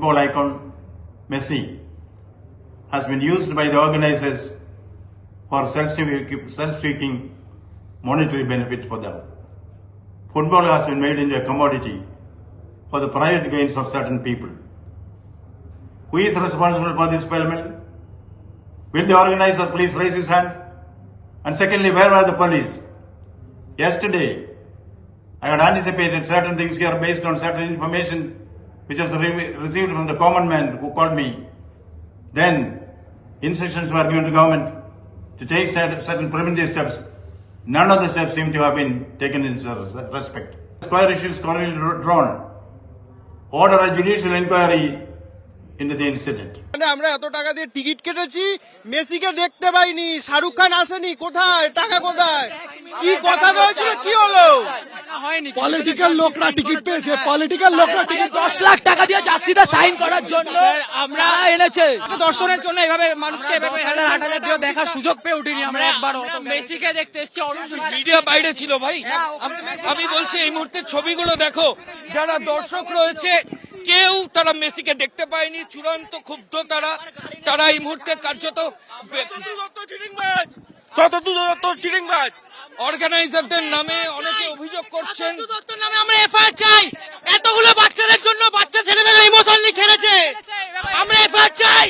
football icon Messi has been used by the organizers for self-seeking monetary benefit for them. Football has been made into a commodity for the private gains of certain people. Who is responsible for this payment? Will the organizer please raise his hand? And secondly, where were the police? Yesterday, I had anticipated certain things here based on certain information which was received from the common man who called me. Then, instructions were given to government to take certain preventive steps. None of the steps seem to have been taken in respect. Square issues currently drawn. Order a judicial inquiry into the incident. আমরা এত টাকা দিয়ে ticket কেটেছি, মেসিকে দেখতে পাইনি, শাহরুখ খান আসেনি, কোথায় টাকা কোথায়? কি কথা হয়েছিল, কি হলো? পলিটিক্যাল লোকরা টিকিট পেয়েছে, পলিটিক্যাল লোকরা টিকিট 10 লাখ টাকা দিয়ে জার্সিটা সাইন করার জন্য আমরা এনেছে দর্শনের জন্য এভাবে মানুষকে এভাবে 1000 দিয়ে দেখার সুযোগ পেয়ে উঠিনি আমরা একবারও। মেসিকে দেখতে এসেছি, মিডিয়া বাইরে ছিল ভাই। আমি বলছি এই মুহূর্তে ছবিগুলো দেখো, যারা দর্শক রয়েছে কেউ তারা মেসিকে দেখতে পায়নি, চূড়ান্ত ক্ষুব্ধ তারা এই মুহূর্তে কার্যত চিটিংবাজ অর্গানাইজারদের নামে অনেকে অভিযোগ করছেন। নামে আমরা এফআইআর চাই, এতগুলো বাচ্চাদের জন্য, বাচ্চা ছেলেদের ইমোশনালি খেলেছে, আমরা এফআইআর চাই,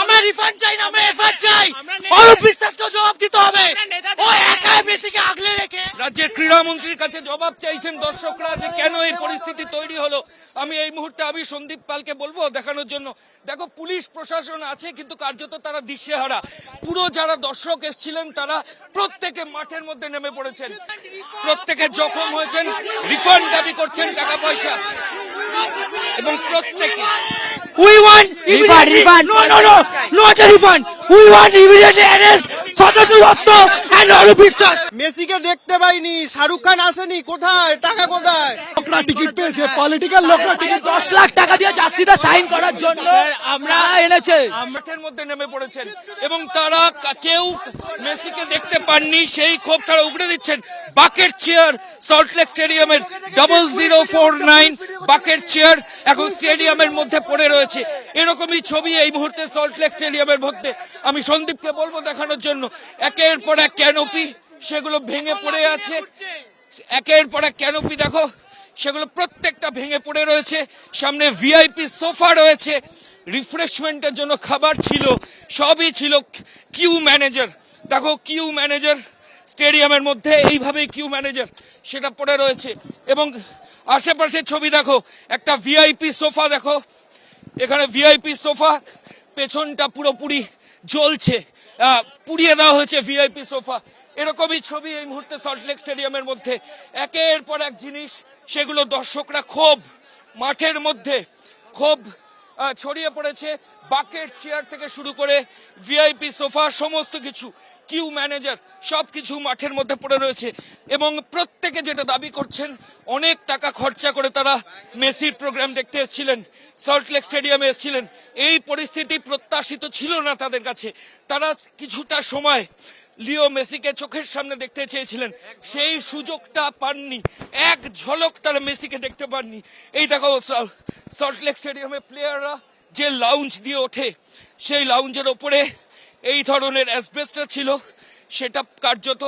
আমরা রিফান্ড চাই না, আমরা এফআইআর চাই। অরূপ বিশ্বাসকে জবাব দিতে হবে, ও একাই মেসিকে আগলে রেখে। রাজ্যের ক্রীড়ামন্ত্রীর কাছে জবাব চাইছেন দর্শকরা যে কেন এই পরিস্থিতি তৈরি হলো। আমি এই মুহূর্তে সন্দীপ পালকে বলবো দেখানোর জন্য। দেখো, পুলিশ প্রশাসন আছে কিন্তু কার্যত তারা দিশেহারা। পুরো যারা দর্শক এসেছিলেন তারা প্রত্যেকে মাঠের মধ্যে নেমে পড়েছেন, প্রত্যেকে জখম হয়েছেন, রিফান্ড দাবি করছেন টাকা পয়সা, এবং প্রত্যেকে We want refund. No, not a refund. We want immediate arrest Sotanu Dotto and Arup বিশ্বাস. মেসিকে দেখতে পাইনি, শাহরুখ খান আসেনি, কোথায় টাকা কোথায়? লোকরা টিকিট পেয়েছে, পলিটিক্যাল লোকরা টিকিট 10 লাখ টাকা দিয়ে জার্সিটা সাইন করার জন্য আমরা এনেছে মাঠের মধ্যে নেমে পড়েছেন, এবং তারা কেউ মেসিকে দেখতে পাননি সেই ক্ষোভ তারা উগড়ে দিচ্ছেন। বাকেট চেয়ার সল্টলেক স্টেডিয়ামের 0049 বাকেট চেয়ার এখন স্টেডিয়ামের মধ্যে পড়ে রয়েছে। এরকমই ছবি এই মুহূর্তে সল্টলেক স্টেডিয়ামের মধ্যে। আমি সন্দীপকে বলবো দেখানোর জন্য। একের পর এক ক্যানোপি সেগুলো ভেঙে পড়ে আছে, একের পর এক ক্যানোপি দেখো সেগুলো প্রত্যেকটা ভেঙে পড়ে রয়েছে। সামনে ভিআইপি সোফা রয়েছে, রিফ্রেশমেন্টের জন্য খাবার ছিল, সবই ছিল। কিউ ম্যানেজার দেখো, কিউ ম্যানেজার স্টেডিয়ামের মধ্যে এইভাবেই কিউ ম্যানেজার সেটা পড়ে রয়েছে। এবং আশেপাশে ছবি দেখো, একটা ভিআইপি সোফা দেখো, এখানে ভিআইপি সোফা, পেছনটা পুরোপুরি জ্বলছে, পুড়িয়ে দেওয়া হয়েছে ভিআইপি সোফা। এরকমই ছবি এই মুহূর্তে সল্টলেক স্টেডিয়ামের মধ্যে। একের পর এক জিনিস, সেগুলো দর্শকরা ক্ষোভ, মাঠের মধ্যে ক্ষোভ ছড়িয়ে পড়েছে। বাকেট চেয়ার থেকে শুরু করে ভিআইপি সোফা, সমস্ত কিছু, কিউ ম্যানেজার, সবকিছু মাঠের মধ্যে পড়ে রয়েছে। এবং প্রত্যেকে যেটা দাবি করছেন, অনেক টাকা খরচা করে তারা মেসির প্রোগ্রাম দেখতে এসেছিলেন, সল্টলেক স্টেডিয়ামে এসেছিলেন। এই পরিস্থিতি প্রত্যাশিত ছিল না তাদের কাছে। তারা কিছুটা সময় লিও মেসিকে চোখের সামনে দেখতে চেয়েছিলেন, সেই সুযোগটা পাননি। এক ঝলক তারা মেসিকে দেখতে পাননি। এই দেখো, সল্টলেক স্টেডিয়ামে প্লেয়াররা যে লাউঞ্জ দিয়ে ওঠে, সেই লাউঞ্জের ওপরে এই ধরনের অ্যাসবেস্টস ছিল, সেটা কার্যত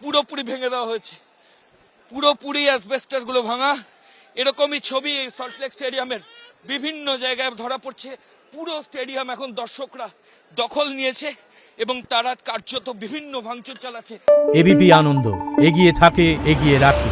পুরোপুরি ভেঙে দেওয়া হয়েছে, পুরোপুরি অ্যাসবেস্টস গুলো ভাঙা। এরকমই ছবি এই সল্টলেক স্টেডিয়ামের বিভিন্ন জায়গায় ধরা পড়ছে। পুরো স্টেডিয়াম এখন দর্শকরা দখল নিয়েছে এবং তারা কার্যত বিভিন্ন ভাঙচুর চালাচ্ছে। এবিপি আনন্দ, এগিয়ে থাকে, এগিয়ে রাখে।